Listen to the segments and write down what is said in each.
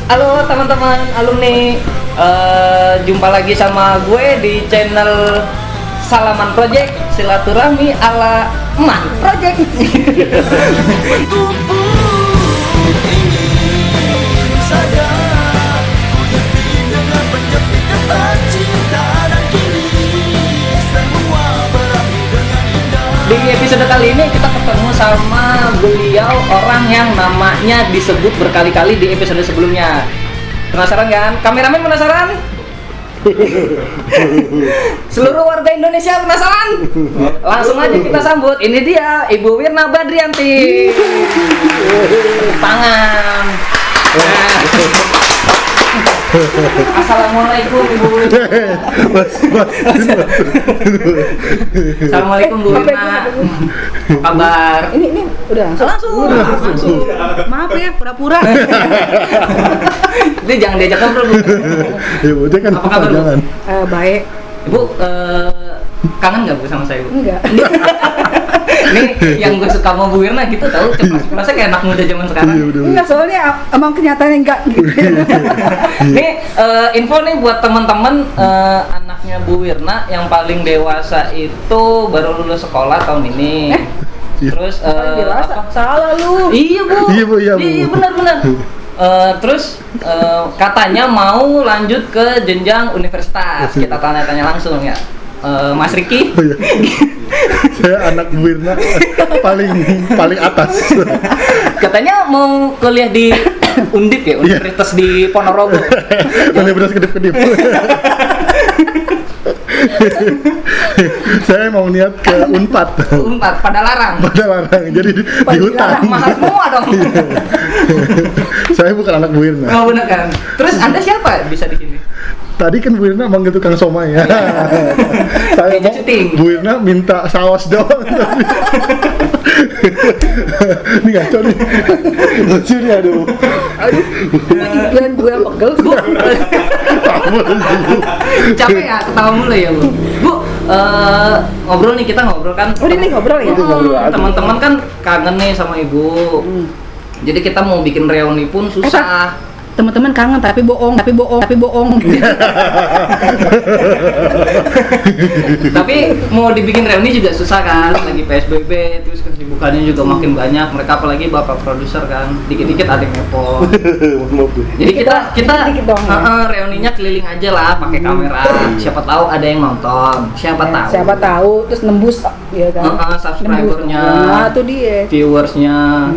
Halo teman-teman alumni, jumpa lagi sama gue di channel Salaman Project, silaturahmi ala Man Project. Di episode kali ini kita ketemu sama beliau, orang yang namanya disebut berkali-kali di episode sebelumnya. Penasaran kan? Kameramen penasaran? Seluruh warga Indonesia penasaran? Langsung aja kita sambut. Ini dia Ibu Wirna Badrianti. Tangan. Assalamualaikum Ibu Wirna. Assalamualaikum Bu Wirna. Kabar? Ini udah langsung. Maaf ya, pura-pura. Dia jangan diajak ngobrol Bu. Ibu dia kan apa kabar, Bu? jangan. Baik. Ibu kangen nggak Bu sama saya Bu? Enggak. Ini yang gue suka sama Bu Wirna gitu tahu, cepat kayak anak muda zaman sekarang. Iya, udah. Enggak, soalnya emang kenyataannya enggak gitu. Nih info nih buat teman-teman, anaknya Bu Wirna yang paling dewasa itu baru lulus sekolah tahun ini. Terus Dewasa. Salah lu. Iya Bu. Iya, Bu, iya, Bu. Iya benar. Terus katanya mau lanjut ke jenjang universitas. Kita tanya-tanya langsung ya. Mas Riki. Oh, iya. Saya anak Bu Wirna paling atas. Katanya mau kuliah di Undip ya, Universitas di Ponorogo. Universitas kedip-kedip. Saya mau niat ke Unpad. Unpad pada larang. Jadi di hutan. Mahal semua dong. Saya bukan anak Bu Wirna. Oh benar kan. Terus Anda siapa bisa di sini? Tadi kan Bu Wirna manggil tukang somai ya. Saya mau syuting. Bu Wirna minta saus doang. Ini ngaco nih. Lucu nih, aduh. Dan gue yang pegel. Bu. Capek ya ketawa mulu ya Bu. Bu, ngobrol nih, kita ngobrol kan. Udah nih ngobrol ya. Teman-teman kan kangen nih sama Ibu. Jadi kita mau bikin reuni pun susah. Teman-teman kangen tapi bohong. Tapi mau dibikin reuni juga susah kan, lagi PSBB, terus kesibukannya juga makin banyak. Mereka apalagi bapak produser kan, dikit-dikit ada yang nepot. Jadi kita dikit dong, ya. reuninya keliling aja lah, pakai kamera. Siapa tahu ada yang nonton, siapa tahu. Terus nembus ya kan. Subscribernya, Nah, itu dia. viewersnya.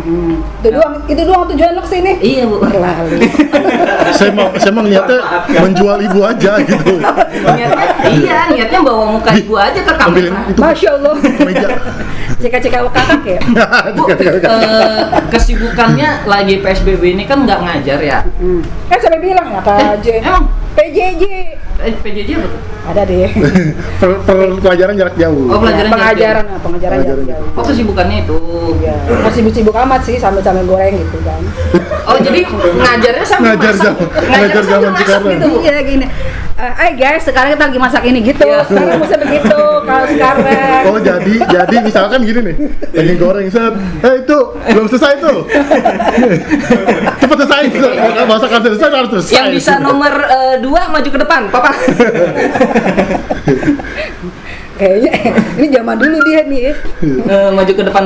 Itu doang tujuan lo kesini. Iya Bu. Berlalu. Saya emang niatnya menjual ibu aja gitu. Niatnya bawa muka Ibu aja ke Ambilin kamera. itu Masya Allah. meja. Cek kakak ya. Bu, kesibukannya lagi PSBB ini kan nggak ngajar ya? Kan sampai bilang ya Kak J. Emang? PJJ. PJJ apa tuh? Ada deh. Pelajaran jarak jauh. Oh, pelajaran Pengajaran Pengajaran jarak jarak. jauh. Oh, kesibukannya itu. Ya, masih sibuk amat sih sambil goreng gitu kan. Oh, jadi ngajarnya sambil Ngajar masak. ngajar zaman masak sekarang. gitu, Bu. Iya gini. Guys, sekarang kita lagi masak ini gitu. Iya. Sekarang bisa begitu kalau sekarang. Oh jadi misalkan gini nih, lagi goreng set, itu belum selesai tuh, cepet selesai, masakan selesai harus selesai. Yang bisa nomor 2 maju ke depan, Papa. Kayaknya ini zaman dulu dia nih. Maju ke depan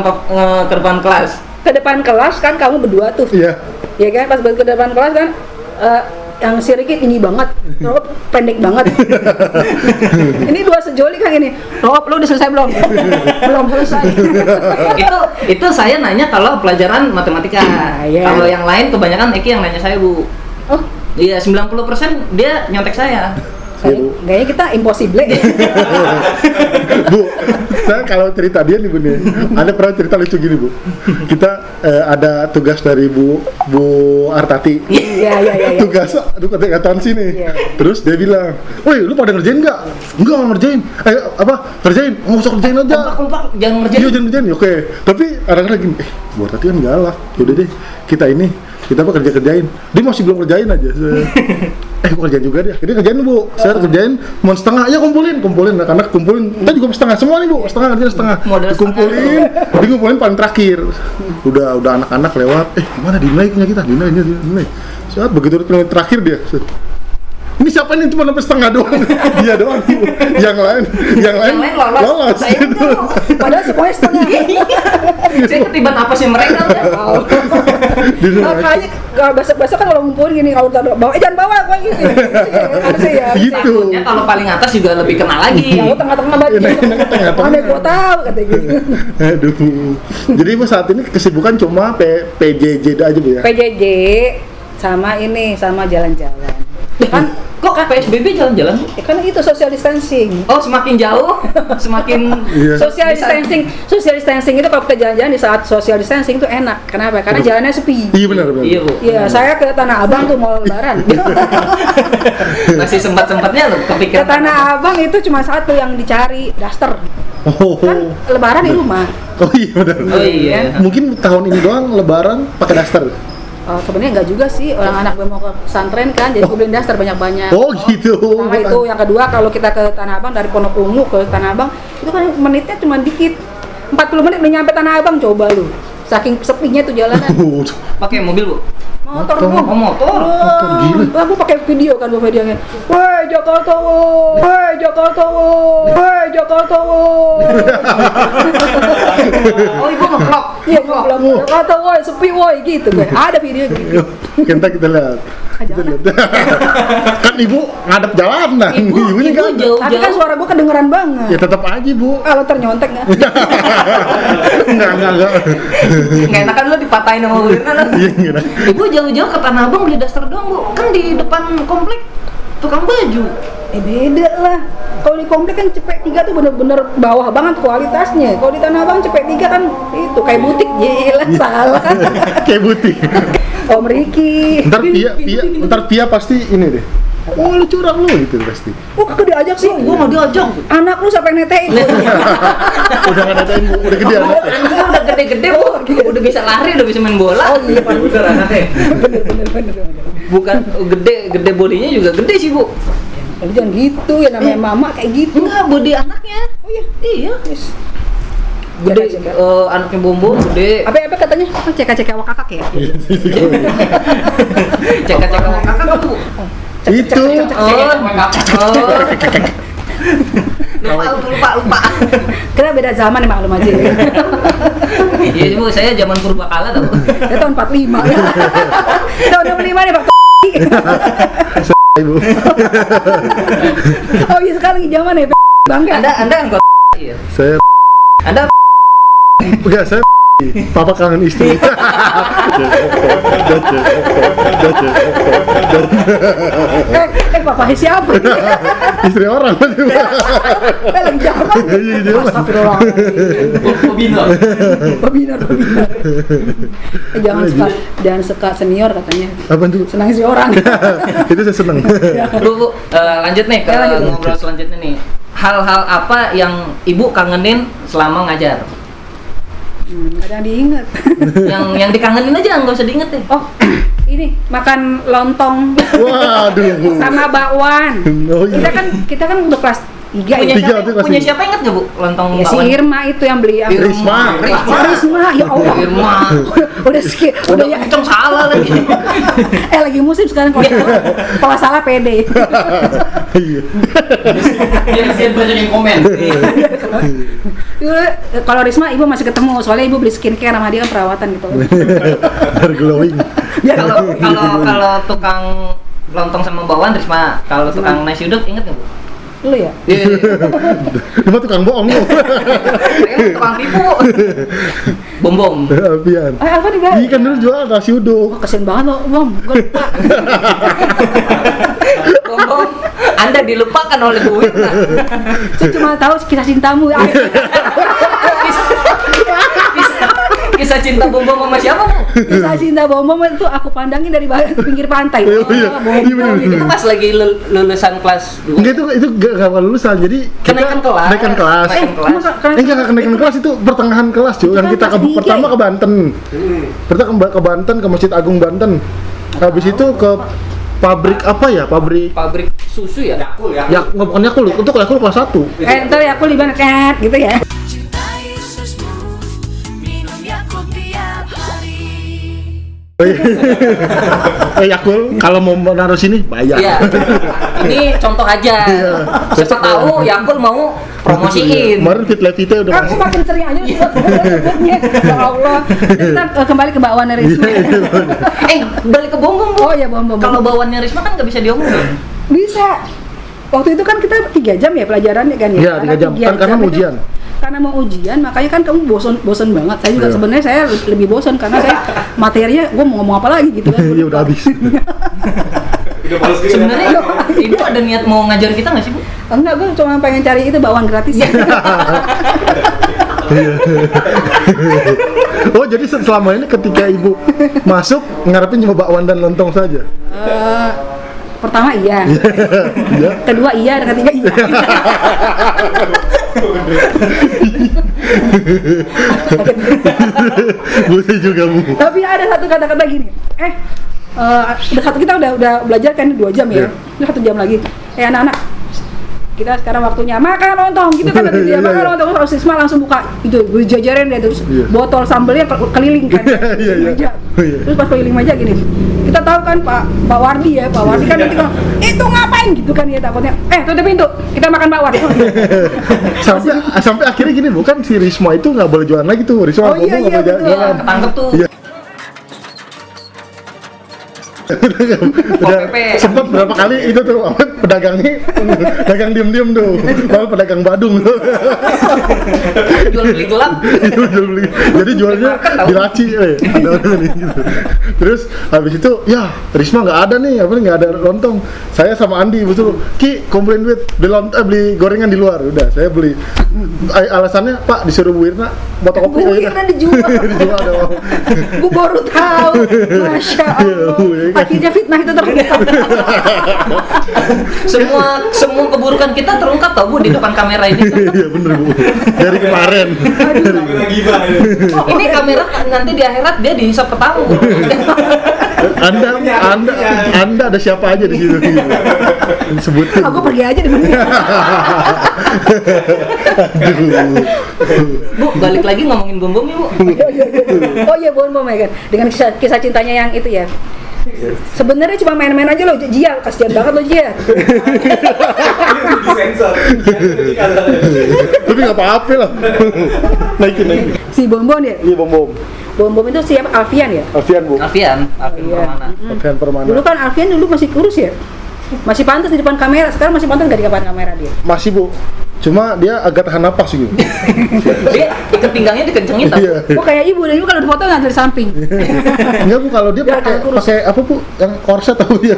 ke depan kelas. Ke depan kelas kan kamu berdua tuh. Iya. Ya kan pas ke depan kelas kan yang si Ricky tinggi banget, Rob pendek banget. Ini dua sejoli kan ini. Rob, lu udah selesai belum? Belum selesai. itu saya nanya kalau pelajaran matematika. Iya. Kalau yang lain kebanyakan Eki yang nanya saya, Bu. Oh, Iya, 90% dia nyontek saya. kayaknya kita impossible. Bu, saya kalau cerita dia nih Bu nih, ada pernah cerita lucu gini Bu. Kita ada tugas dari Bu Artati. Iya. Tugas akuntansi nih. Iya. Terus dia bilang, "Woi, lu pada ngerjain nggak?" "Enggak ngerjain." Kerjain? Nggak usah kerjain aja." Kompak, jangan ngerjain. Iya, jangan ngerjain. Oke. Tapi kadang-kadang gini, Bu Artati kan galak. Yaudah deh, kita kerjain. Dia masih belum kerjain aja. Gua kerjain juga deh. Jadi kerjain Bu. Saya kerjain mau setengah. Ya kumpulin. Anak-anak kumpulin. Kita juga setengah semua nih Bu. Kerjain setengah. Modal Dikumpulin paling terakhir. Udah anak-anak lewat. Mana dinilai punya kita? Dinilai. Saat begitu menit terakhir dia. Ini siapa ini cuma sampai setengah doang. Dia doang. Yang lain lolos. Saya enggak. Padahal semuanya setengah. Saya ketiban apa sih mereka udah? Makanya besok kan kalau ngumpulin gini, kalau bawa jangan bawa gua gitu. Harusnya ya. Gitu. Takutnya kalau paling atas juga lebih kenal lagi. Ya, tengah-tengah banget. Tengah-tengah. Mana gua tahu kata gitu. Aduh. Jadi Bu saat ini kesibukan cuma PJJ aja Bu ya. PJJ sama ini sama jalan-jalan. Kan kok PSBB jalan-jalan? Kan itu social distancing. Oh, semakin jauh, semakin Iya. Social distancing itu kalau kita jalan-jalan di saat social distancing itu enak. Kenapa? Karena jalannya sepi. Iya benar. Iya, Bu. Iya, saya ke Tanah Abang tuh mau lebaran. Masih sempat-sempatnya loh Ke kepikiran. Tanah Abang itu cuma satu yang dicari, daster. Oh. Kan lebaran di rumah. Oh iya benar. Oh iya. Mungkin tahun ini doang lebaran pakai daster. Sebenarnya enggak juga sih, orang anak gue mau ke pesantren kan, jadi gue beliin daster banyak-banyak. Oh gitu. Sama itu, yang kedua kalau kita ke Tanah Abang dari Pondok Ungu ke Tanah Abang, itu kan menitnya cuma dikit. 40 menit udah nyampe Tanah Abang, coba lu. Saking sepinya tuh jalanan. Pakai mobil, Bu? Motor Motor. gua. Oh, motor. Motor, gila. Lah gua pakai video kan, gua videonya. Woi Jakarta woi, woi Jakarta woi, woi Jakarta woi. Oh, Ibu nge-vlog. Iya, gua bilang Jakarta woi, sepi woi gitu kan. Ada video gitu. Kita lihat. Jangan. Kan ibu ngadep jalanan. Ibunya Ibu kan. jauh-jauh. Tapi kan suara gua kedengeran Ya banget. tetap aja bu. Kalau ternyontek nggak? Enggak. Nggak enak kan lu dipatahin sama Bu Irna lo. Iya enggak. Ibu jauh-jauh ke Tanah Abang beli daster doang, Bu. Kan di depan komplek tukang baju. Beda lah. Kalau di komplek kan cepet 3 tuh bener-bener bawah banget kualitasnya. Kalau di Tanah Abang cepet 3 kan itu kayak butik, gila salah. Kayak butik. Om Riki. Ntar Pia pasti ini deh. Oh lu curang lu gitu pasti. Oh kagak diajak sih. Gua mau diajak. Anak lu siapa yang netein? Udah nggak natain bu, udah gede anak. Anaknya udah gede-gede, Bu. Udah bisa lari, udah bisa main bola. Oh iya, Pak. Bener anaknya. Bener. Bukan gede bodinya juga gede sih, Bu. Tapi jangan gitu ya, namanya mama kayak gitu. Enggak, body anaknya. Oh iya. Iya. Yes. Gede, Jaga. anaknya Bombo gede. Apa katanya? Oh, cek awak kakak ya? Cek-cek sama kakak tuh, Bu. Itu. Lupa. Kita beda zaman ya maklum aja ya. Iya, Bu, saya zaman purbakala tau. Saya tahun 45 ya. Tahun 65 nih Pak. Ibu. Oh iya sekarang zaman ya bangga. Anda yang iya. Saya Anda enggak saya papa kangen istri. Papa siapa? Istri orang. Lagi zaman. Iya, zaman. Astagfirullah. Binar. Jangan suka senior katanya. Apa tuh? Senang si orang. Itu saya seneng. Bu, lanjut nih ke ngobrol selanjutnya nih. Hal-hal apa yang Ibu kangenin selama ngajar? Ada yang diingat. yang dikangenin aja, nggak usah diinget deh. Oh, ini makan lontong Waduh. sama bakwan. Oh, iya. Kita kan udah kelas 3 ya. Punya siapa inget nggak, Bu? Lontong Ya si bakwan? Irma itu yang beli yang Risma. Risma, ya Allah. Irma. Udah skip, Udah ya. kenceng salah lagi. Lagi musim sekarang kalau salah pede. Iya. Biar banyak yang komen. Kalau Risma ibu masih ketemu, soalnya ibu beli skincare sama dia kan perawatan gitu. Biar glowing. Kalau tukang lontong sama bakwan Risma, kalau tukang nasi uduk inget nggak, Bu? Lu ya? Iya. Cuma tukang bohong lu. Tukang tipu. Bom. Alfian. Apa juga? Iya kan dulu jual nasi uduk. Kesian banget lo, Bom. Gue lupa. Bom. Anda dilupakan oleh Bu Wirna. Saya cuma tahu kisah cintamu. Kisah cinta Bom sama siapa, Bu? Kisah cinta Bom itu aku pandangin dari pinggir pantai. Oh, iya. Bom. Iya, bener. Itu pas lagi lulusan kelas 2. Enggak itu gak lulusan, jadi Kenaikan kelas. Kenaikan kelas. Enggak kenaikan kelas itu pertengahan kelas cuy. Yang kita pertama ke Banten. Pertama ke Banten ke Masjid Agung Banten. Habis itu ke pabrik apa ya? Pabrik susu ya? ya bukan Yakul, itu Yakul kelas 1. Ntar ya aku di mana cat gitu ya. Cintai Yesusmu, minum Yakult tiap hari. Oh Yakul kalau mau naruh sini bayar. Iya. Ini contoh aja. Siapa tahu Yakul mau promosiin. Kemarin Fit Levite udah Aku makin sering aja sebutnya. Ya Allah. Kita kembali ke bakwannya Risma. Balik ke Bom Bom, Bu. Oh ya Bom. Kalau bawaannya Risma kan nggak bisa diomongin. Bisa. Waktu itu kan kita 3 jam ya pelajarannya kan ya. Iya, 3 jam. Kan karena mau itu- ujian. Karena mau ujian, makanya kan kamu bosan banget. Saya juga Iya. sebenarnya saya lebih bosan karena saya materinya gue mau ngomong apa lagi gitu kan. Iya udah habis. Sebenarnya Ibu ada niat mau ngajar kita nggak sih, Bu? Enggak, gue cuma pengen cari itu bakwan gratis. Oh jadi selama ini ketika ibu masuk ngarepin cuma bakwan dan lontong saja? Pertama iya, Iya. kedua iya, dan ketiga iya. Boleh juga bu. Tapi ada satu kata-kata gini, kita udah belajar kan 2 jam ya, Iya. 1 jam lagi. Anak-anak, kita sekarang waktunya makan lontong gitu kan, nanti dia Iya, makan iya. lontong, terus Sisma langsung buka itu, jajarin deh, terus Iya. botol sambelnya keliling kan, Iya, iya. meja. Oh, iya. Terus pas keliling meja gini, kita tahu kan Pak Wardi ya, Pak Wardi kan nanti kalau itu ngapain gitu kan ya takutnya, tutup pintu, kita makan bakwan. sampai akhirnya gini bukan si Risma itu nggak boleh jualan lagi tuh. Risma Oh, iya, ngomong nggak boleh betul. jualan. Ketangkep tuh. Iya. Udah PP. sempat berapa kali itu tuh apa, pedagang nih dagang diem-diem tuh, malah pedagang Badung tuh. Jual beli gelap. Jual beli. Jadi jualnya di laci, ada orang nih gitu. Terus habis itu ya Risma nggak ada nih, nggak ada lontong. Saya sama Andi betul, Ki komplain duit beli gorengan di luar. Udah saya beli. Alasannya Pak disuruh Bu Irna botol kopi. Bu Irna dijual. Dijual dong. Gue baru tahu, masya Allah. Iya, iya. Akhirnya fitnah itu terungkap. Semua keburukan kita terungkap tau, Bu, di depan kamera ini. Iya bener Bu. Dari kemarin. Ini kamera nanti di akhirat dia dihisap ke tamu. Anda ada siapa aja di situ? Sebutin. Aku pergi aja dulu. Bu, balik lagi ngomongin Bom Bom ya, Bu. Oh iya, Bom Bom ya kan. Dengan kisah cintanya yang itu ya. Sebenarnya cuma main-main aja loh, Jia, kasihan banget lo Jia. Tapi nggak apa-apa lah. Naikin. Si Bom Bom ya. Iya bom. Bom Bom itu siapa? Alfian ya. Alfian Bu. Alfian Iya. Permana. Alfian Permana. Dulu kan Alfian dulu masih kurus ya. Masih pantas di depan kamera, sekarang masih pantas nggak di depan kamera dia? Masih Bu. Cuma dia agak tahan napas gitu. Dia ikat pinggangnya dikencengin tau. Iya. Oh kayak ibu, dan ibu kalau di foto nggak dari samping. Enggak Bu, kalau dia Biar pakai kurus. apa Bu? Yang korset tahu ya.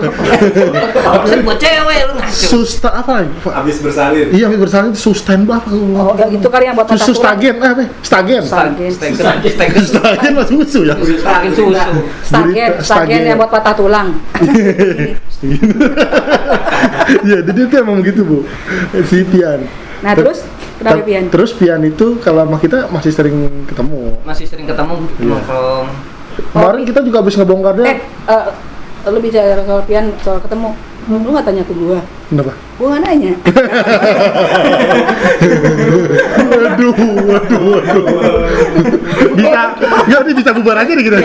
Harusnya buat cewek lu ngaco. Susta apa lagi? Pak? Habis bersalin. Iya, habis bersalin itu sustain apa? Oh, yang itu kali yang buat patah tulang. Sustagen, apa? Stagen. Stagen mas susu ya. Stagen susu. Stagen yang buat patah tulang. Iya, jadi itu emang gitu Bu. Si Pian. Nah terus kenapa Pian? Terus Pian itu kalau sama kita masih sering ketemu. Masih sering ketemu nongkrong. Kemarin kita juga habis ngebongkar dia. Lu bicara soal Pian, soal ketemu, lu nggak tanya ke gua? Kenapa? Gua nggak nanya. Waduh. Bisa, nggak ini bisa bubar aja nih kita.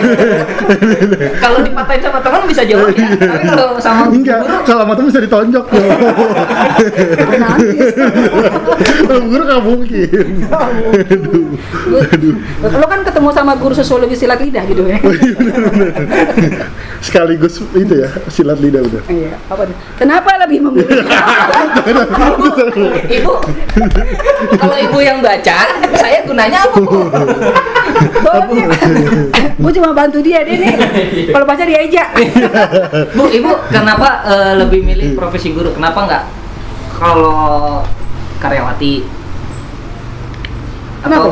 Kalau dipatahin sama teman bisa jawab ya. Tapi kalau sama Enggak, kalau sama temen bisa ditonjok tuh. Nangis. Kalau guru nggak mungkin. Lu kan ketemu sama guru sosiologi silat lidah gitu ya? Sekaligus itu ya, silat lidah udah. Iya. Apa tuh? Kenapa lebih memilih? Ibu, kalau ibu yang baca, saya gunanya apa, Bu? Soalnya, gua cuma bantu dia nih. Kalau baca dia aja. Bu, ibu kenapa lebih milih profesi guru? Kenapa nggak kalau karyawati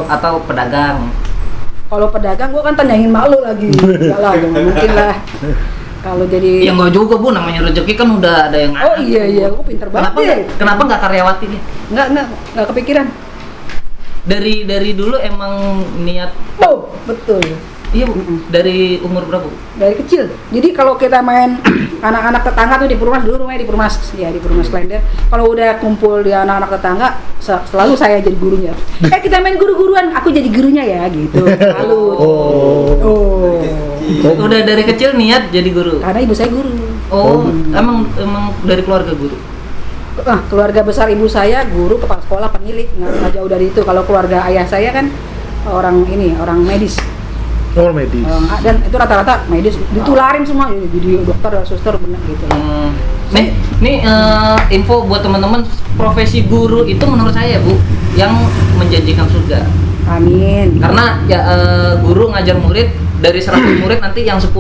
atau pedagang? Kalau pedagang gua kan tanyain malu lagi. Enggak lah, nggak mungkin lah. Kalau jadi Ya nggak juga, Bu, namanya rezeki kan udah ada yang Oh iya, gua pinter banget ya. Kenapa nggak karyawati nih? Nggak kepikiran. Dari dulu emang niat Oh, betul. Iya Bu, dari umur berapa Bu? Dari kecil. Jadi kalau kita main anak-anak tetangga tuh di Perumnas, dulu rumahnya di Perumnas, ya di Perumnas Klender. Kalau udah kumpul di anak-anak tetangga, selalu saya jadi gurunya. Kita main guru-guruan, aku jadi gurunya ya gitu. Selalu. Oh. Udah dari kecil niat jadi guru. Karena ibu saya guru. Oh, emang dari keluarga guru. Keluarga besar ibu saya guru, kepala sekolah, pemilik, nggak jauh dari itu. Kalau keluarga ayah saya kan orang medis. Oh, medis. Dan itu rata-rata medis, ditularin semua jadi dokter, suster, benar gitu. Nih info buat teman-teman, profesi guru itu menurut saya Bu yang menjanjikan surga. Amin. Karena ya guru ngajar murid dari 100 murid nanti yang 10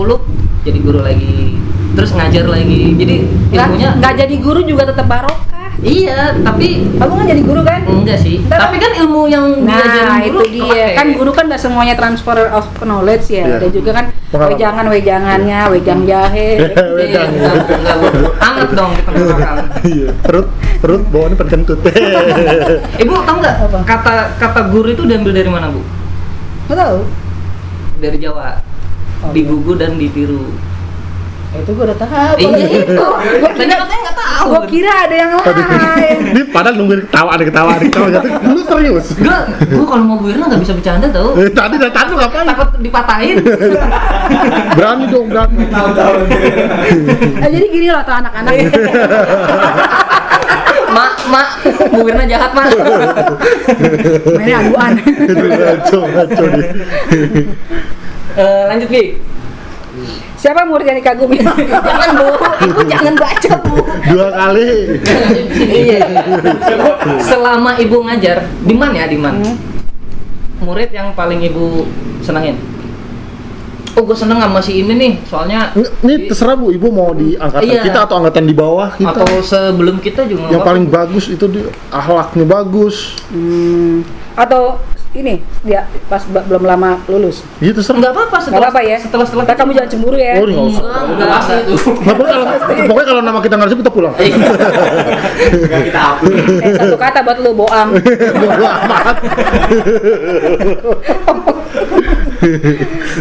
jadi guru lagi, terus ngajar lagi. Jadi ilmunya nggak jadi guru juga tetap barokah. Iya, tapi Kamu kan jadi guru kan? enggak sih. Tapi kan ilmu yang diajarin itu guru dia. kepake. Kan guru kan nggak semuanya transfer of knowledge ya. Iya. Ada juga kan Pengalaman. wejangannya, wejang jahe. Iya, enggak, Bu. Anget dong di tengah makan. Iya, perut bawaannya perkentut. Ibu tahu nggak Apa? kata guru itu diambil dari mana Bu? Nggak tahu. Dari Jawa. Oh, Digugu dan ditiru. Itu gue udah tahu. Iya itu. Gua Tadi katanya nggak tahu. Gue kira ada yang lain. Ini padahal nungguin ketawa. Lu serius? Gue kalau mau Bu Irna nggak bisa bercanda tau. Tadi lu ngapain? Takut dipatahin. Berani dong, berani. Jadi gini loh tuh anak-anak. Mak, Bu Irna jahat Mak. Mainnya aduan. Ngaco nih. Lanjut Ki. Siapa murid yang dikagumi? Jangan Bu, Ibu jangan baca Bu. 2 kali. Iya. Selama Ibu ngajar, di mana? Murid yang paling Ibu senangin? Oh, gue seneng sama si ini nih, soalnya Ini terserah Bu, Ibu mau di angkatan Iya. kita atau angkatan di bawah kita. atau sebelum kita juga nggak Yang apa-apa. paling bagus itu akhlaknya bagus. Atau ini dia pas belum lama lulus. Gitu terserah. Nggak apa-apa Nggak apa-apa ya. setelah Ntar kamu jangan cemburu ya. Oh, nggak usah. Enggak itu. Pokoknya kalau nama kita nggak disebut kita pulang. Satu kata buat lu boang. Bodo amat.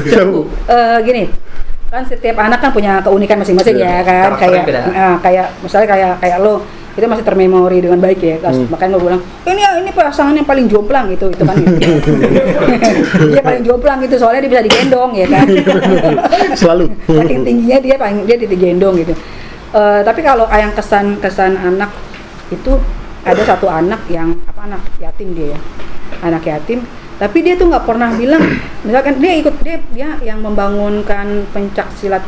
Siapa, Bu? Gini, kan setiap anak kan punya keunikan masing-masing ya kan, Karakternya beda. kayak misalnya kayak lo itu masih termemori dengan baik ya, makanya gue bilang ini pasangan yang paling jomplang itu kan gitu. Dia paling jomplang gitu soalnya dia bisa digendong ya kan. Selalu. Saking tingginya dia digendong gitu. Tapi kalau yang kesan anak itu ada satu anak yang anak yatim dia ya, anak yatim. Tapi dia tuh nggak pernah bilang, misalkan dia yang membangunkan pencak silat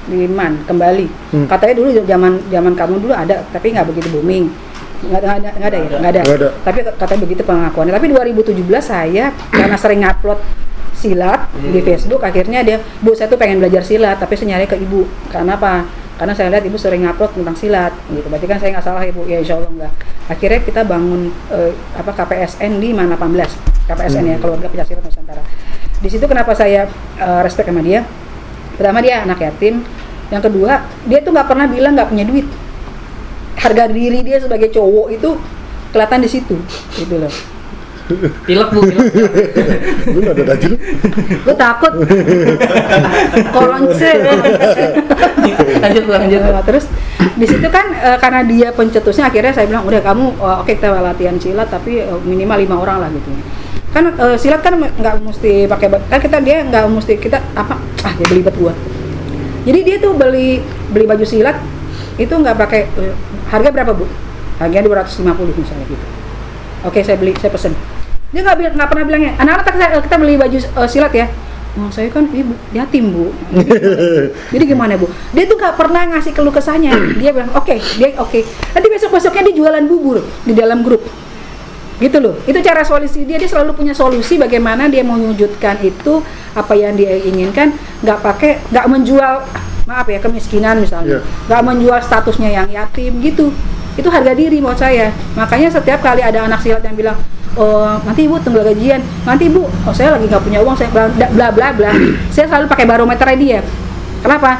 di Man kembali. Katanya dulu zaman kamu dulu ada, tapi nggak begitu booming. Nggak ada ya, nggak ada. Nggak ada. Tapi katanya begitu pengakuannya. Tapi 2017 saya karena sering ngupload silat di Facebook, akhirnya Bu saya tuh pengen belajar silat, tapi saya nyari ke Ibu. Karena apa? Karena saya lihat Ibu sering ngupload tentang silat, gitu. Berarti kan saya nggak salah Ibu, ya Insya Allah nggak. Akhirnya kita bangun KPSN di mana 18. KPSN ya, Keluarga Pencak Silat Nusantara. Di situ kenapa saya respect sama dia? Pertama dia anak yatim, yang kedua dia tuh nggak pernah bilang nggak punya duit. Harga diri dia sebagai cowok itu kelihatan di situ, gitu loh. Pilek Bu, pilek. Lu nggak ada daju lu? Gue takut koronce. Lanjut. Terus di situ kan karena dia pencetusnya, akhirnya saya bilang udah kamu oke, kita latihan silat tapi minimal 5 orang lah gitu. Kan silat kan nggak mesti pakai kan dia nggak mesti kita dia belibet gua. Jadi dia tuh beli baju silat itu nggak pakai harga berapa Bu? Harganya 250 misalnya gitu. Oke, saya pesen. Dia nggak pernah bilangnya, anak-anak kita beli baju silat ya. Oh, saya kan ibu yatim Bu. Jadi gimana Bu? Dia tuh nggak pernah ngasih keluh kesahnya. Dia bilang oke. Nanti besoknya dia jualan bubur di dalam grup. Gitu loh. Itu cara solusi dia selalu punya solusi bagaimana dia mewujudkan itu apa yang dia inginkan, nggak menjual kemiskinan misalnya. Nggak menjual statusnya yang yatim gitu. Itu harga diri menurut saya. Makanya setiap kali ada anak silat yang bilang, oh nanti Ibu tunggal gajian, nanti Ibu, saya lagi nggak punya uang, saya bla bla bla. Saya selalu pakai barometernya dia. Kenapa?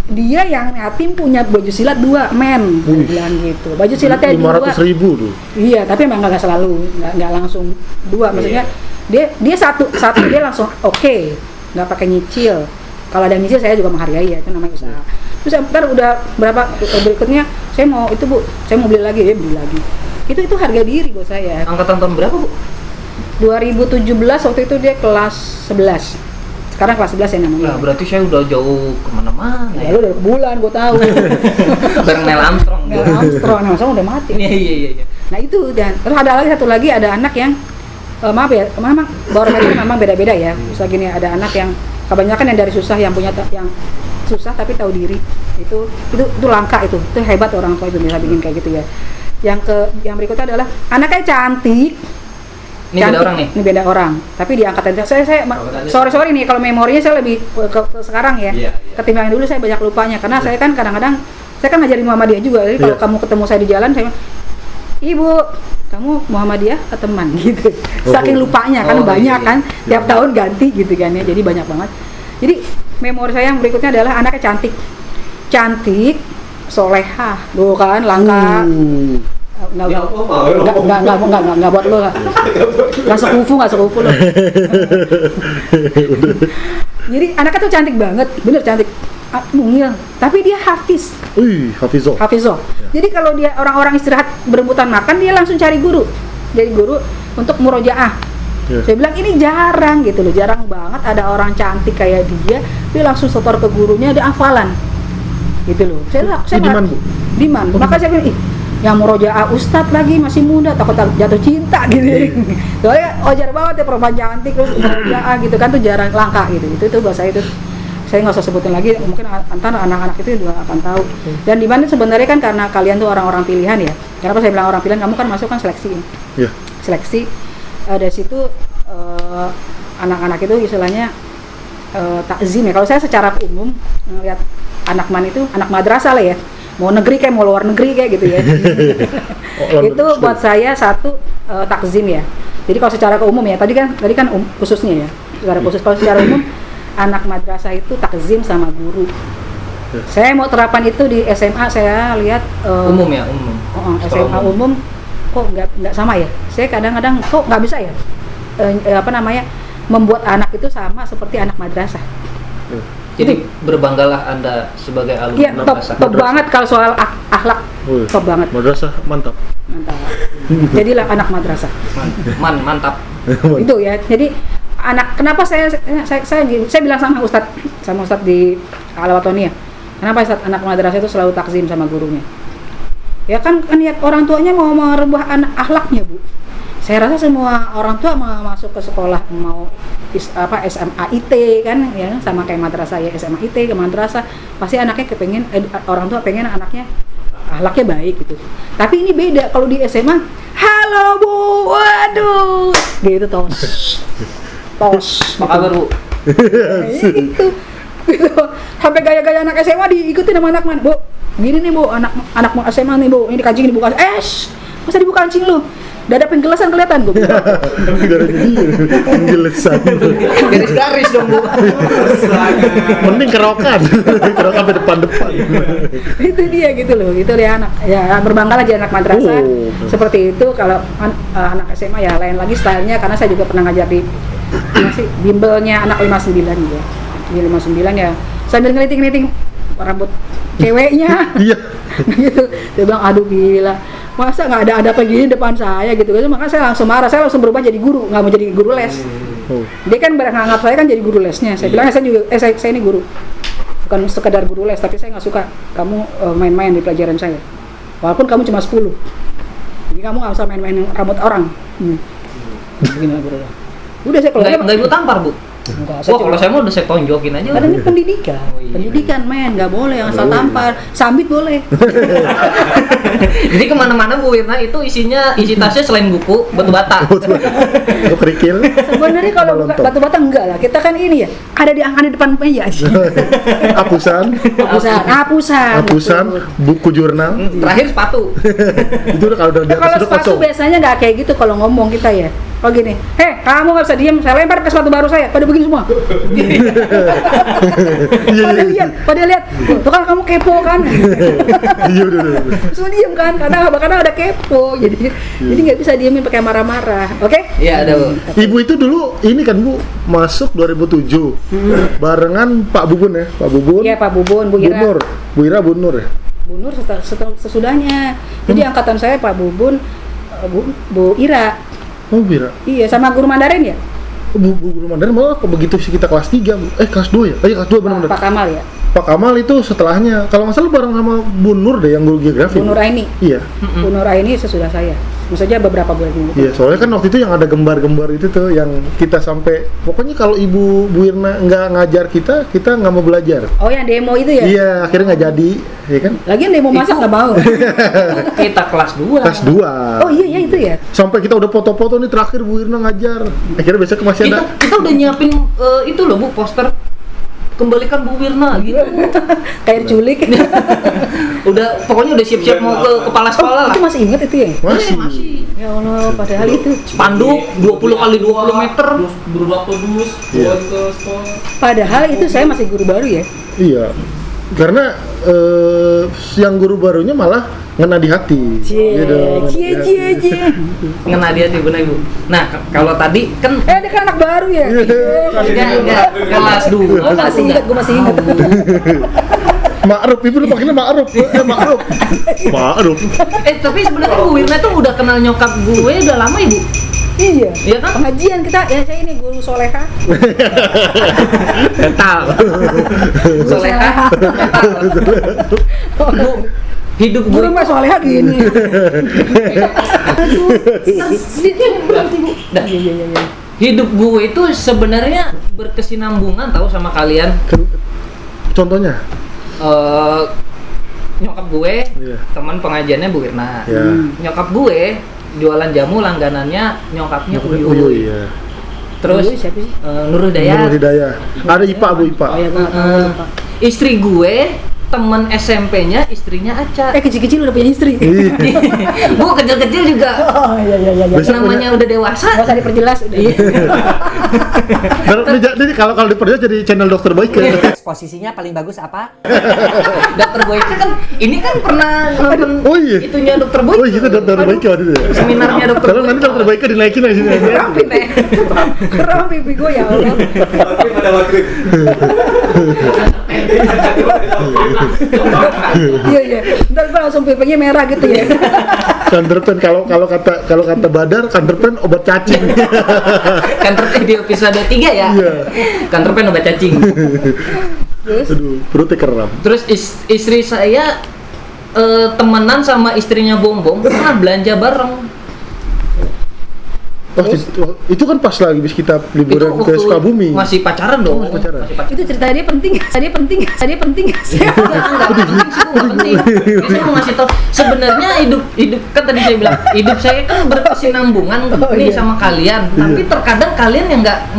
Dia yang yatim punya baju silat 2 men, bilang gitu. Baju silatnya 500.000 tuh. Iya, tapi emang nggak selalu, nggak langsung 2. Maksudnya dia satu dia langsung oke. nggak pakai nyicil. Kalau ada yang nyicil saya juga menghargai ya, itu namanya usaha. Terus ntar udah berapa berikutnya saya mau itu Bu, saya mau beli lagi, dia beli lagi. Itu harga diri buat saya. Angkatan tahun berapa, Bu? 2017 waktu itu dia kelas 11. Sekarang kelas 11 ya namanya. Nah, berarti saya udah jauh kemana-mana Ya ya. lu udah ke bulan gua tahu. Bareng Neil Armstrong. Neil Armstrong, nah, masa udah mati. Iya. Nah itu, dan terus ada lagi satu lagi, ada anak yang maaf ya, memang barometer memang beda-beda ya. Misalnya gini, ada anak yang kebanyakan yang dari susah, yang punya yang susah tapi tahu diri. Itu langka itu hebat orang tua itu bisa bikin kayak gitu ya. Yang berikutnya adalah anaknya cantik. Ini beda orang nih. Ini beda orang. Tapi di angkatan saya sorry nih kalau memorinya saya lebih ke sekarang ya. Iya. Ketimbang dulu saya banyak lupanya karena saya kan kadang-kadang saya kan ngajarin Muhammadiyah juga. Jadi kalau kamu ketemu saya di jalan saya bilang, "Ibu, kamu Muhammadiyah atau teman?" gitu. Saking lupanya kan banyak kan. Tiap tahun ganti gitu kan ya. Jadi banyak banget. Jadi memori saya yang berikutnya adalah anaknya cantik. Cantik, solehah. Tuh kan langka. Nggak buat lo lah. Nggak sekufu lo. Jadi anaknya tuh cantik banget, bener cantik, mungil. Tapi dia hafiz. Hafizoh. Jadi kalau dia orang-orang istirahat berebutan makan, dia langsung cari guru. Jadi guru untuk murojaah. Saya bilang ini jarang gitu loh, jarang banget ada orang cantik kayak dia langsung setor ke gurunya, ada hafalan. Gitu loh. Saya Diman. Maka saya bilang, yang murojaah ustadz lagi masih muda, takut jatuh cinta gitu. Soalnya wajar banget ya perempuan cantik terus murojaah gitu kan, tuh jarang, langka gitu. Itu bahasa itu saya nggak usah sebutin lagi, mungkin antar anak-anak itu juga akan tahu. Dan di mana sebenarnya kan karena kalian tuh orang-orang pilihan ya. Kenapa saya bilang orang pilihan? Kamu kan masuk kan seleksi. Seleksi dari situ anak-anak itu istilahnya takzim ya. Kalau saya secara umum melihat anak man itu anak madrasah lah ya. Mau negeri kayak mau luar negeri kayak gitu ya. Itu buat saya satu takzim ya. Jadi kalau secara umum ya, tadi kan khususnya ya. Secara khusus, kalau secara umum anak madrasah itu takzim sama guru. Saya mau terapan itu di SMA, saya lihat umum ya, umum. SMA umum kok nggak sama ya. Saya kadang-kadang kok nggak bisa ya. Membuat anak itu sama seperti anak madrasah. Jadi berbanggalah Anda sebagai alumni Iya, top banget kalau soal akhlak. Top banget. Madrasah mantap. Jadilah anak madrasah. Mantap. Itu ya. Jadi kenapa saya bilang sama Ustadz di Al-Watonia. Kenapa Ustadz anak madrasah itu selalu takzim sama gurunya? Ya kan niat orang tuanya mau merubah anak akhlaknya, Bu. Saya rasa semua orang tua mau masuk ke sekolah, mau SMA IT kan ya, sama kayak madrasah ya, SMA IT ke madrasah pasti anaknya orang tua pengen anaknya akhlaknya baik gitu. Tapi ini beda kalau di SMA, halo Bu, waduh gitu tos Apa kabar, Bu? gitu sampai gaya-gaya anak SMA diikutin sama anak mana, Bu, gini nih Bu, anak SMA nih Bu, ini dikancing dibuka, masa dibuka kancing lu? Dada penggelasan kelihatan gue. Penggelasan. Garis-garis dong, Bu. Mending kerokan ke depan. Itu dia gitu loh. Itu dia anak. Ya berbanggalah jadi anak madrasah. Seperti itu kalau anak SMA ya lain lagi stylenya, karena saya juga pernah ngajar di bimbelnya anak 59 ya. Di 59 ya. Sambil ngeliting-ngeliting rambut ceweknya. Iya. Gitu. Dia bilang aduh gila. Masa nggak ada begini depan saya gitu, makanya saya langsung marah, saya langsung berubah jadi guru, nggak mau jadi guru les. Dia kan menganggap saya kan jadi guru lesnya. Saya bilang saya ini guru, bukan sekedar guru les, tapi saya nggak suka kamu main-main di pelajaran saya, walaupun kamu cuma 10. Jadi kamu nggak usah main-main rambut orang. Begini guru. Udah saya keluar. Nggak ibu tampar, Bu? Enggak, Wah, kalau saya mau udah saya tonjokin aja. Karena ini pendidikan. Pendidikan men, nggak boleh asal tampar. Sambit boleh. Jadi kemana-mana Bu Wirna itu isi tasnya selain buku, batu bata. Kerikil. Sebenarnya kalau batu bata enggak lah. Kita kan ini ya, ada di depan meja. Hapusan, buku jurnal. Terakhir sepatu. Itu kalau udah di atas kalau udah sepatu kosong. biasanya nggak kayak gitu kalau ngomong kita ya. Oh gini, kamu nggak bisa diem, saya lempar ke sepatu baru saya, pada begini semua. pada lihat, tuh kan kamu kepo kan? Iya udah. Semua diem kan, karena ada kepo, jadi nggak bisa diemin pakai marah-marah, oke? Iya, ada Bu. Ibu itu dulu ini kan Bu masuk 2007 barengan Pak Bubun ya, Pak Bubun. Iya Pak Bubun, Bu Ira. Bu Ira, Bu Nur ya. Bu Nur sesudahnya. Jadi angkatan saya Pak Bubun, Bu Ira. Oh Bu Ira. Iya, sama guru Mandarin ya? Bu Guru Mandarin malah kok begitu sih kita kelas 3, kelas 2 ya? Kelas 2 benar-benar. Pak Kamal ya? Pak Kamal itu setelahnya, kalau nggak salah bareng sama Bu Nur deh yang guru geografi. Bu Nur Aini. Iya. Bu Nur Aini sesudah saya. Maksudnya beberapa bulan kemudian. Iya, soalnya kan waktu itu yang ada gembar-gembar itu tuh yang kita sampai pokoknya kalau Ibu Bu Irna nggak ngajar kita nggak mau belajar. Oh, yang demo itu ya? Iya, akhirnya nggak jadi, ya kan? Lagian demo masak nggak mau. Kita kelas 2. Kelas 2. Oh iya itu ya. Sampai kita udah foto-foto nih terakhir Bu Irna ngajar. Akhirnya besok masih ada. Kita udah nyiapin itu loh Bu, poster kembalikan Bu Wirna gitu. Kayak culik. Udah pokoknya udah siap-siap mau ke kepala sekolah lah. Itu masih ingat itu ya? Masih. Ya Allah, padahal itu Spanduk 20 kali 20 meter. Berapa dus Iya. ke sekolah. padahal itu saya masih guru baru ya. Iya. Karena yang guru barunya malah ngena di hati. Cie. Ngena dia tuh benar Ibu. Nah, kalau tadi kan Ada kan anak baru ya? enggak kelas 2. Gue masih ingat. Ma'ruf, Ibu lu panggilnya Ma'ruf. Ma'ruf. Ma'ruf. Tapi sebenarnya Bu Wirna tuh udah kenal nyokap gue udah lama Ibu. Iya. Iya kan? Pengajian kita, ya saya ini guru soleha. Mental. Soleha. Bu, hidup gue Guru mah soleha gini. Dah. Hidup gue itu sebenarnya berkesinambungan tahu sama kalian. Contohnya? Nyokap gue Iya. teman pengajiannya Bu Wirna. Ya. Nyokap gue jualan jamu langganannya nyokapnya Uyuy. Uyuy ya. Terus Uyuy siapa sih? Nurul Hidayat. Nurul Hidayah. Ada IPA Bu IPA. Oh ya, gue nggak tahu, Eh, lupa. istri gue teman SMP-nya istrinya Aca. Kecil-kecil udah punya istri. Iya. Bu kecil-kecil juga. Oh iya. Besok Namanya udah dewasa. Nggak usah diperjelas. Udah. Jadi kalau diperjelas jadi channel dokter baik ya. Posisinya paling bagus apa? Dokter Boyke kan ini kan pernah nonton Oh iya. itunya Dokter Boyke. Oh iya, kita dokter baik waktu itu ya. Seminarnya Dokter Kalau nanti dokter baiknya dinaikin aja sini. Rapi teh. Keren pipi gue ya Allah. Tapi pada waktu Iya. Ntar gue langsung pipinya merah gitu ya. Kanderpen kalau kata Badar, kanderpen obat cacing. Kanker di episode 3 ya. Iya. Kanker pen obat cacing. Aduh, perutnya keram. Terus istri saya temenan sama istrinya Bom pernah belanja bareng. Oh, itu kan pas lagi bis kita liburan ke waktu Sukabumi. masih pacaran dong. Masih pacaran. Itu cerita dia penting. Dia penting. Enggak penting sih, Bu, nggak penting. Saya mau ngasih tau sebenarnya hidup kan tadi saya bilang hidup saya kan berkesinambungan nih sama kalian. Tapi terkadang kalian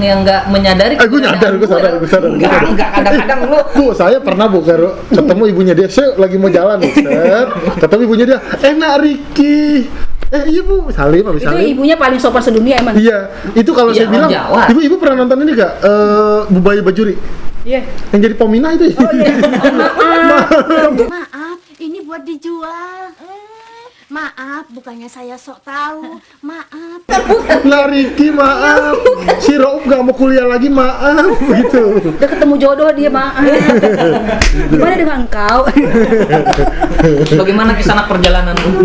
yang nggak menyadari. Gue nyadar, gue sadar. Enggak kadang-kadang lu. Bu, saya pernah ketemu ibunya dia. Saya lagi mau jalan nih, Set. Ketemu ibunya dia. Enak Riki. Iya Bu, Salim, habis Itu Salim. ibunya paling sopan sedunia emang. Iya, itu kalau Iya, saya bilang, orang Jawa. ibu pernah nonton ini gak? Bubayu Bajuri, Iya. yang jadi Pomina itu. Oh iya. Maaf, ini buat dijual. Maaf, bukannya saya sok tahu. Maaf. Lah Riki, maaf. Si Rauf gak mau kuliah lagi, maaf. Gitu. Udah ketemu jodoh dia, maaf. Gimana dengan engkau? Bagaimana kisanak perjalananmu?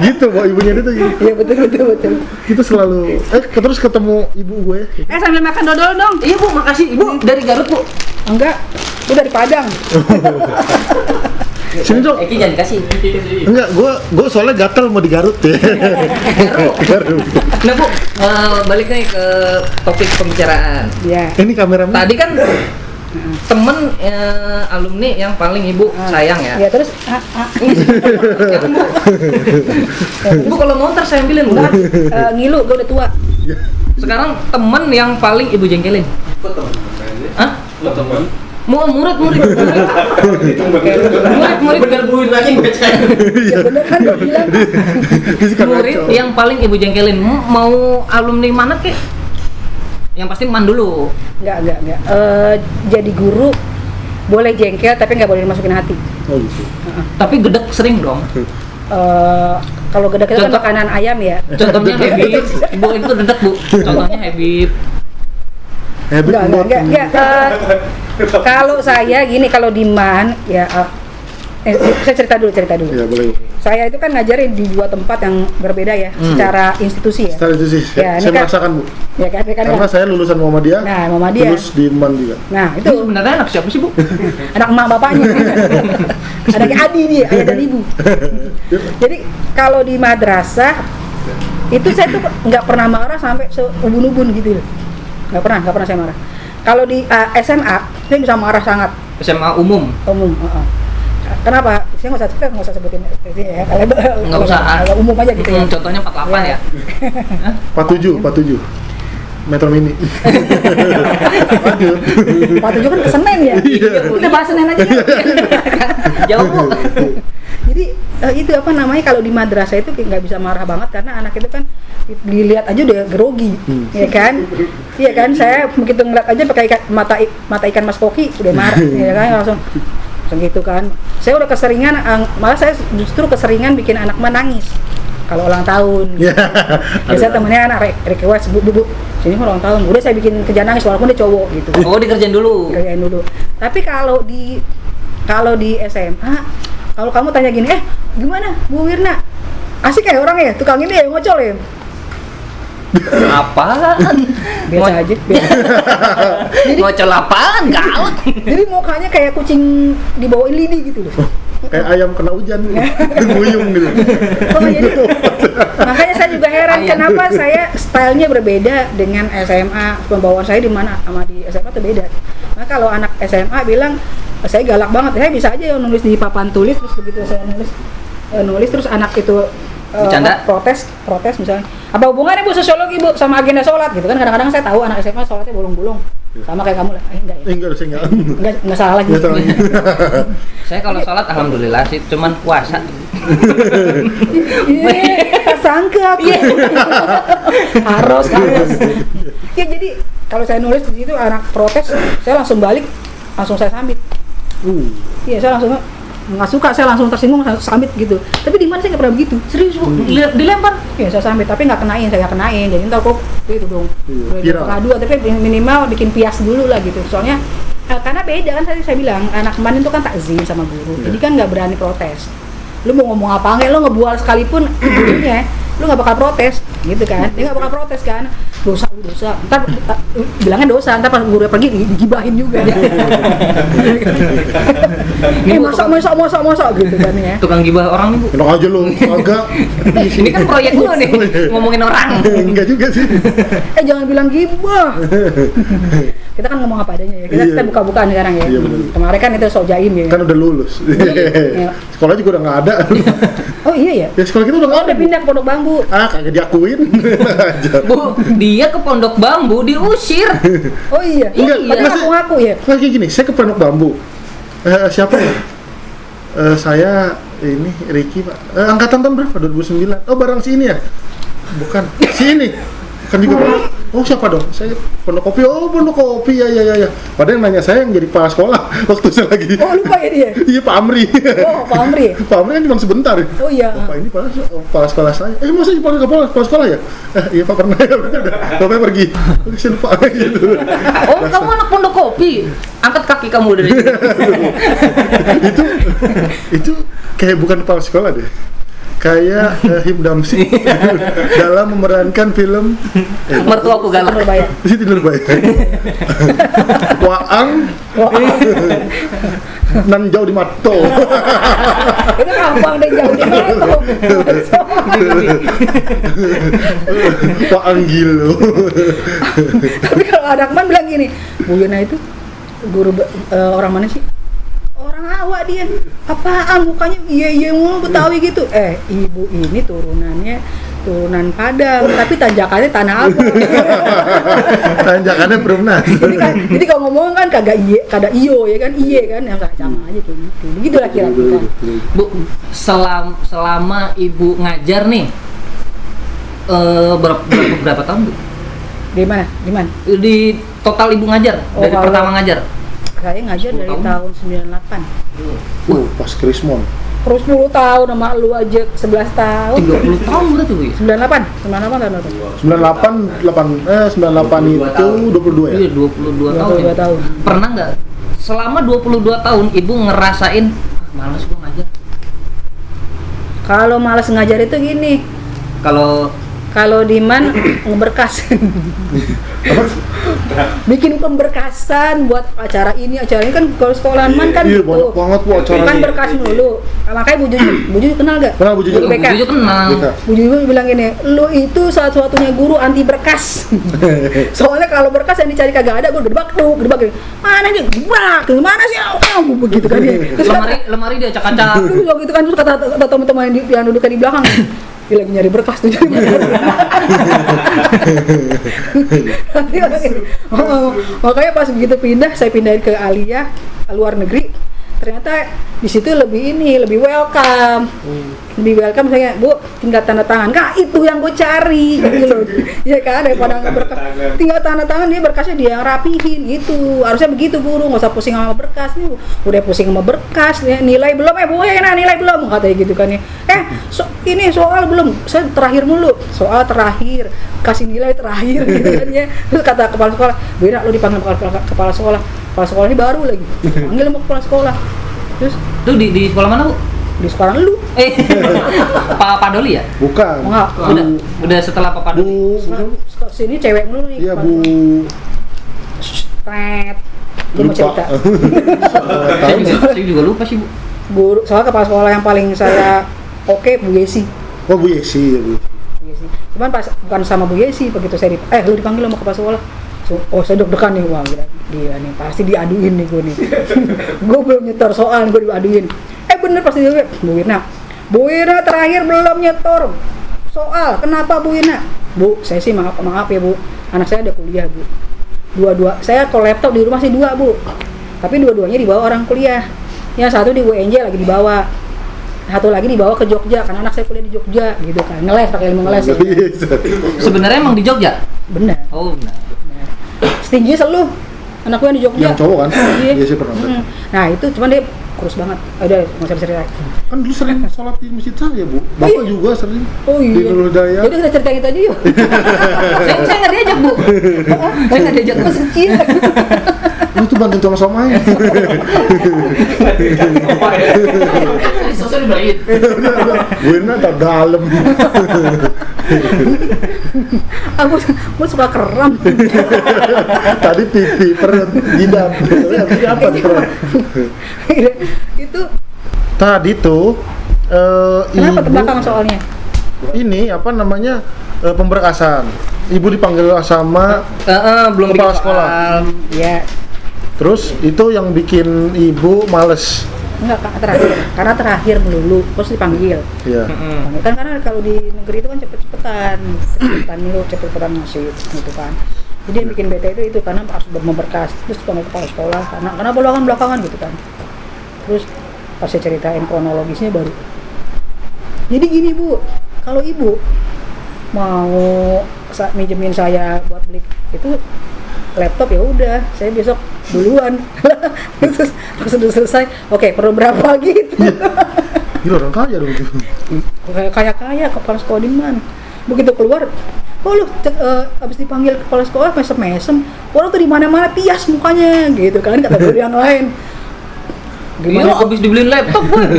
Gitu, Bu, ibunya itu gitu. Iya betul. Itu selalu, terus ketemu ibu gue. Sambil makan dodol dong. Iya Bu, makasih. Ibu dari Garut Bu. Enggak, gue dari Padang. Sini dong. Eki jangan dikasih. Enggak, gue soalnya gatel mau di Garut ya. Garut. Nah Bu, balik nih ke topik pembicaraan. Iya. Ini kameramen. Tadi kan temen alumni yang paling ibu sayang ya. Ya terus Ya kan, Bu? Bu kalau mau ntar saya ambilin Bu. ngilu, gue udah tua. Sekarang temen yang paling ibu jengkelin. kok teman? Hah? Lo teman? murid Bener-bener lagi baca. Ya bener kan gue bilang. Dia suka murid ngaco. yang paling ibu jengkelin. Mau alumni mana kek? Yang pasti man dulu. Enggak. Jadi guru boleh jengkel tapi nggak boleh dimasukin hati. Oh gitu. Tapi gedek sering dong. Kalau gede itu kan Contoh- makanan ayam ya. Contohnya Habib. Ibu itu gedek, Bu. Contohnya Habib. Habit buat- Enggak. Kalau saya gini, kalau di MAN ya saya cerita dulu. Ya boleh. Saya itu kan ngajarin di 2 tempat yang berbeda ya, secara institusi ya. Setelah itu sih, Ya, ini saya kan- merasakan Bu. Ya kan, Karena saya lulusan Muhammadiyah, Nah, Muhammadiyah. lulus di MAN juga. Nah, Itu itu sebenarnya anak siapa sih, Bu? anak emak bapaknya. Anaknya Adi dia, ayah dan ibu. Jadi kalau di madrasah itu saya tuh nggak pernah marah sampai seubun-ubun gitu loh. Nggak pernah saya marah. Kalau di SMA saya bisa marah sangat SMA umum. umum. Kenapa? Saya nggak usah sebutin ya. Nggak usah. Kalau umum aja gitu ya. Contohnya 48 ya. 47. Metro Mini. Lanjut. Pak Tujuh kan ke Senen ya. Iya. Kita bahas Senen aja. Jauh, Bu. Jadi itu apa namanya, kalau di madrasah itu nggak bisa marah banget karena anak itu kan dilihat aja udah grogi, ya kan? Iya kan? Saya begitu ngeliat aja pakai mata ikan Mas Koki udah marah, ya kan? Langsung gitu kan. Saya udah keseringan, malah saya justru keseringan bikin anak menangis kalau ulang tahun. Ya. Biasa temennya anak request, bu, sini mau ulang tahun. Udah saya bikin kerjaan nangis walaupun dia cowok gitu. Oh, dikerjain dulu. Kerjain dulu. Tapi kalau di SMA, kalau kamu tanya gini, gimana Bu Wirna? Asik ya orang ya, tukang ini ya ngocol ya. Apaan? Biasa aja. Biasa. Ngocol apaan? Galak. Jadi mukanya kayak kucing dibawain lidi gitu loh. Kayak ayam kena hujan, nguyung gitu. Oh, jadi makanya saya juga heran Ayam. kenapa saya stylenya berbeda dengan SMA, pembawaan saya di mana sama di SMA tuh beda. Nah kalau anak SMA bilang saya galak banget, saya bisa aja nulis di papan tulis, terus begitu saya nulis terus anak itu Bercanda? protes misalnya, apa hubungannya Bu sosiologi Bu sama agenda sholat gitu kan. Kadang-kadang saya tahu anak SMA sholatnya bolong-bolong sama kayak kamu lah. Enggak ya, Enggak, saya enggak salah lagi. Enggak salah. Saya kalau sholat alhamdulillah sih, cuman puasa. Iya, sangka aku. Harus. Ya jadi kalau saya nulis di situ anak protes, saya langsung balik, langsung saya samit. Iya, saya langsung nggak suka, saya langsung tersinggung, samit gitu. Tapi di mana saya nggak pernah begitu. Serius, Bu? Dilempar? Iya, saya samit, tapi nggak kenain, saya nggak kenain. Jadi ntar kok itu dong. Iya, Udah viral. pengadu, tapi minimal bikin pias dulu lah gitu. Soalnya karena beda kan, tadi saya bilang anak kemarin itu kan takzim sama guru, jadi kan nggak berani protes. Lu mau ngomong apa nggak, lu ngebual sekalipun gurunya, lu nggak bakal protes, gitu kan? Dia nggak bakal protes kan? Dosa. Ntar bilangnya dosa, ntar pas guru pergi digibahin juga. Masa gitu kan ya. Tukang gibah orang nih, Bu. Enak aja lu, agak. Ini kan proyek gua nih, ngomongin orang. Enggak juga sih. Jangan bilang gibah. Kita kan ngomong apa adanya ya. Kita Iya. buka-bukaan sekarang ya. Iya, bener. Kemarin kan itu sok jaim ya. Kan udah lulus. Iya. Sekolah juga udah nggak ada. Oh iya ya. Ya sekolah kita udah nggak ada. Udah pindah ke Pondok Bambu. Kagak diakuin. Aja. Bu, dia ke Pondok Bambu diusir. Oh iya. Enggak, Padahal masih- ngaku-ngaku ya. Kayak gini, saya ke Pondok Bambu. Siapa ya? Saya ini Ricky Pak. Angkatan tahun berapa? 2009. Oh barang si ini ya? Bukan. Si ini. Kan juga Pak. Oh siapa dong? Saya Pondok Kopi. Oh Pondok Kopi. Ya. Padahal yang nanya saya yang jadi kepala sekolah waktu saya lagi. Oh lupa ya dia. Iya Pak Amri. Oh Pak Amri. Pak Amri kan cuma sebentar. Oh iya. Pak ini kepala sekolah saya. Masa jadi kepala sekolah ya? Iya Pak pernah ya. Bapaknya pergi. Saya lupa gitu. Oh, kamu anak Pondok Kopi. Angkat kaki kamu dari sini. itu kayak bukan kepala sekolah deh, kayak Him Damsi dalam memerankan film Mertuaku galak. Berbahaya. Siti Nurbaya. Waang nan jauh di mato. Itu gampang deh, jauh di mana tuh. Waang gilo. Tapi kalau anak man bilang gini, Bu Yuna itu guru orang mana sih? Orang awak dia. Apaan mukanya iya mulu Betawi gitu. Ibu ini turunannya turunan Padang, tapi tanjakannya Tanah Abang. Tanjakannya Perumnas. Jadi kalau ngomong kan kagak iyo ya kan, yang nggak sama aja kayak gitu. Begitulah kira-kira. Bu, selama ibu ngajar nih, berapa tahun bu? Di mana? Di total ibu ngajar dari kalau- pertama ngajar? Saya ngajar 10 dari tahun. tahun 98. Pas Krismon. Terus 10 tahun sama lu aja 11 tahun. 30 tahun berarti bu? 98 tahun berapa? 98 itu 22 ya? Iya 22 tahun. 22 tahun. Pernah nggak selama 22 tahun ibu ngerasain malas gua ngajar? Kalau malas ngajar itu gini, kalau Diman ngeberkas. Bikin pemberkasan buat acara ini kan kalau sekolahan man kan Iya, gitu. banyak banget bu acara Kan ini. berkas mulu. Makanya Bu Juju kenal gak? Kenal Bu Juju? Guru BK. Gue kenal. Bisa. Bu Juju bilang gini, lu itu satu-satunya guru anti berkas. Soalnya kalau berkas yang dicari kagak ada, gue gedebak. Mana nih? Gebrak. Mana sih? Oh, begitu kan dia. Terus Lemari dia acak-acak. Terus gitu kan, terus kata teman-teman yang duduknya di belakang, dia lagi nyari berkas tuh. Makanya pas begitu saya pindahin ke Aliyah luar negeri, ternyata di situ lebih welcome. Lebih welcome saya, Bu, tinggal tanda tangan. Kak, itu yang gue cari gitu loh. Ya kan, daripada berkas. Tinggal tanda tangan, dia berkasnya dia yang rapihin gitu. Harusnya begitu guru, nggak usah pusing sama berkas nih. Udah pusing sama berkas, ya, nilai belum Bu, nilai belum katanya gitu kan ya. Ini soal belum. Saya terakhir mulu. Soal terakhir, kasih nilai terakhir gitu kan ya. Terus kata kepala sekolah, "Beda lu dipanggil kepala sekolah. Kepala sekolah ini baru lagi. Panggil sama kepala sekolah." Terus Tuh di sekolah mana bu? di sekolah lu. Pak Doli ya? Bukan. Enggak. Udah setelah Pak Doli. Sini cewek mulu nih. Iya kepala Bu. sekolah. Pret. Gue mau cerita. Saya juga lupa sih bu. Guru, soal kepala sekolah yang paling saya oke Bu Yesi. Oh Bu Yesi ya Bu. Bu Yesi. Cuman pas bukan sama Bu Yesi, begitu saya lu dipanggil sama kepala sekolah. Oh saya deg-degan nih, wah gila nih pasti diaduin nih gue nih. Gue belum nyetor soal, gue diaduin. Bener pasti dia, Bu Wirna terakhir belum nyetor soal. Kenapa Bu Wirna? Bu, saya sih maaf ya Bu, anak saya ada kuliah Bu. Dua-dua, saya kalau laptop di rumah sih 2 Bu, tapi dua-duanya dibawa orang kuliah. Yang satu di UNJ lagi dibawa, satu lagi dibawa ke Jogja karena anak saya kuliah di Jogja gitu kan, ngeles pakai ilmu ngeles ya. Sebenarnya emang di Jogja? Benar. Oh benar. Setingginya selu anak gue yang di Jogja. Yang cowok kan? Iya. Iya sih pernah. Nah itu cuman dia kurus banget. Udah nggak usah cerita. Kan dulu sering sholat di masjid saya Bu. Bapak juga sering. Oh iya. Di Nurul Hidayah. Jadi kita ceritain itu aja yuk. Saya nggak diajak bu. Saya nggak diajak. Masih kecil. Lu tuh bantuin tolong somai. Sosok dibayin. Bu Irna tak dalam. Aku suka keram. Tadi pipi, perut, jidat. Ini apa nih perut? Itu Tadi tuh kenapa ibu terbelakang soalnya? ini apa namanya pemberkasan. Ibu dipanggil sama Belum kepala bikin sekolah. soal. Ya Terus itu yang bikin ibu males. enggak terakhir. Karena terakhir melulu terus dipanggil. Iya. Mm-mm. Kan karena kalau di negeri itu kan cepet-cepetan lu cepet-cepetan ngasih gitu kan. Jadi yang bikin bete itu karena harus memberkas terus panggil kepala sekolah karena belakangan gitu kan. Terus pas saya ceritain kronologisnya baru. Jadi gini Bu, kalau Ibu mau minjemin saya buat beli itu laptop ya udah, saya besok duluan. Terus pas udah selesai, oke perlu berapa gitu. Gila orang kaya dong itu. Kaya kepala sekolah di mana? Begitu keluar, oh lu abis dipanggil kepala sekolah mesem-mesem, orang tuh di mana-mana pias mukanya gitu kan, kata guru yang lain. Iya, abis dibeliin laptop gue.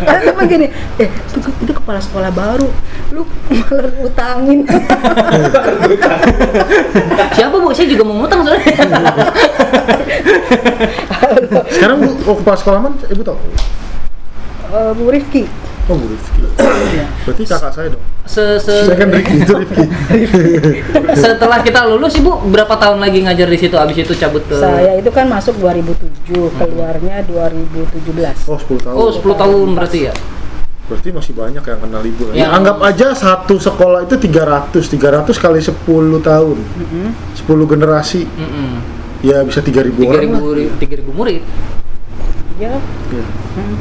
Karena teman gini, itu kepala sekolah baru, lu malah utangin. Siapa bu? Saya juga mau ngutang soalnya. Sekarang Bu, kepala sekolah mana? Ibu tahu? Bu Rifki. Oh Bu Rifki. Berarti kakak saya dong. Saya Saya kan Rifki, itu Rifki. Setelah kita lulus ibu berapa tahun lagi ngajar di situ? Abis itu cabut ke. Saya itu kan masuk 2007, keluarnya 2017. Oh 10 tahun. Oh 10 tahun berarti ya. Berarti masih banyak yang kena libur. Ya. Ya, anggap aja satu sekolah itu 300 kali 10 tahun. 10 generasi. Ya bisa 3.000 orang lah. 3.000 murid. Ya. Iya.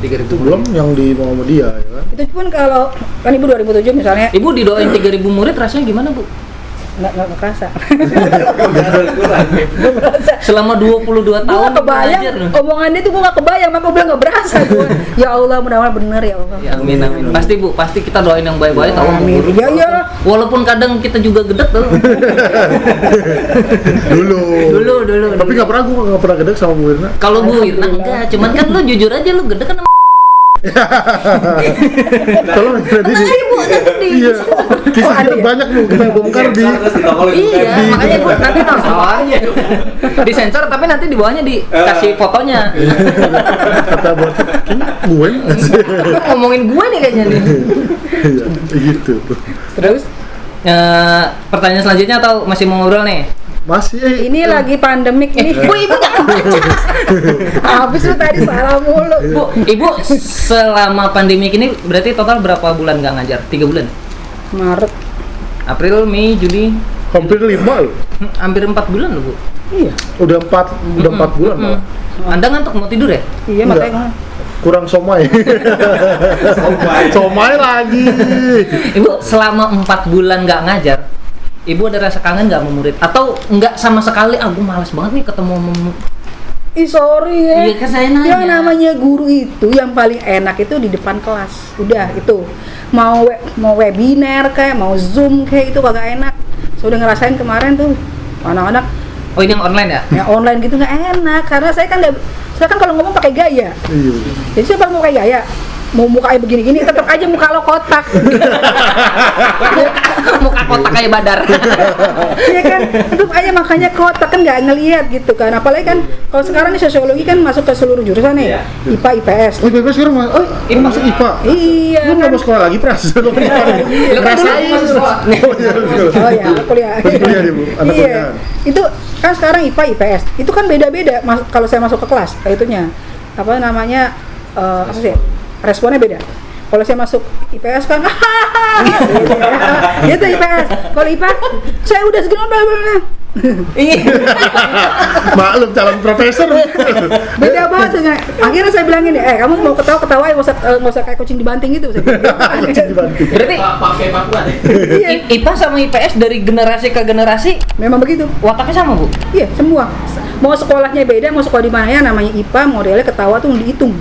3.000 Itu belum yang di Muhammadiyah ya kan. Itu pun kalau kan ibu 2007 misalnya Ibu didoain 3.000 murid rasanya gimana, Bu? nggak kerasa. Selama 22 Gue tahun nggak kebayang belajar loh. omongannya tuh gue nggak kebayang, maka gue bilang nggak berasa gue. Ya Allah, mudah-mudahan bener ya Allah. Ya, amin amin. Pasti Bu, pasti kita doain yang baik-baik tahu. Amin. Ya, iya. Walaupun kadang kita juga gedek tuh. Dulu. Tapi nggak pernah, gue nggak pernah gedek sama Bu Irna. Kalau Bu Irna enggak, cuman kan lu jujur aja lu gedek kan sama Tolong nanti di. Iya. Kisahnya banyak Bu, kita bongkar di. Iya, makanya gue nanti nonton disensor tapi nanti di bawahnya dikasih fotonya. Kata buat gue. Ngomongin gue nih kayaknya nih. Iya, gitu. Terus Pertanyaan selanjutnya atau masih mau ngobrol nih? Masih ini lagi pandemik nih. Bu, ibu nggak kebaca. Habis lu tadi salah mulu. Bu, ibu selama pandemi ini berarti total berapa bulan nggak ngajar? 3 bulan? Maret. April, Mei, Juli, hampir 5 loh. hampir 4 bulan loh, Bu. Iya. Udah 4 bulan malah. Anda ngantuk mau tidur ya? Iya, Enggak. makanya Kurang somai. Somai lagi. Ibu selama 4 bulan nggak ngajar, ibu ada rasa kangen nggak sama murid? Atau nggak sama sekali? Aku malas banget nih ketemu Ih, sorry ya. Iya, kan saya nanya. Yang namanya guru itu yang paling enak itu di depan kelas. Udah itu. Mau webinar kayak mau Zoom kayak itu kagak enak. Saya udah ngerasain kemarin tuh anak-anak Oh, ini yang online ya? yang online gitu nggak enak karena saya kan kalau ngomong pakai gaya. Iya. Jadi saya kalau mau pakai gaya mau mukanya begini-gini tetap aja muka lo kotak. Muka kotak kayak Badar. Iya kan, tetap aja makanya kotak kan nggak ngelihat gitu kan. Apalagi kan kalau sekarang nih sosiologi kan masuk ke seluruh jurusan nih, IPA, IPS. Oh, IPA sekarang ini masuk IPA. Iya Lu nggak kan. mau sekolah lagi, Pras? Lu kan IPA nih. Lu kan dulu Rasain. masih sekolah. Oh ya, kuliah. Kuliah nih, Bu. Anak Iya. kuliah. Itu kan sekarang IPA, IPS. Itu kan beda-beda kalau saya masuk ke kelas, itunya. Apa namanya? Apa sih? Responnya beda. Kalau saya masuk IPS kan gitu IPS. Kalau IPA saya udah segini Maklum calon profesor. beda banget dengan akhirnya saya bilangin kamu mau ketawa nggak usah kayak kucing dibanting gitu. Saya bilang. Berarti pakai pakuan ya? Iya, IPA sama IPS dari generasi ke generasi memang begitu. wataknya sama, Bu? Iya, semua. Mau sekolahnya beda, mau sekolah di mana ya namanya IPA modelnya ketawa tuh dihitung.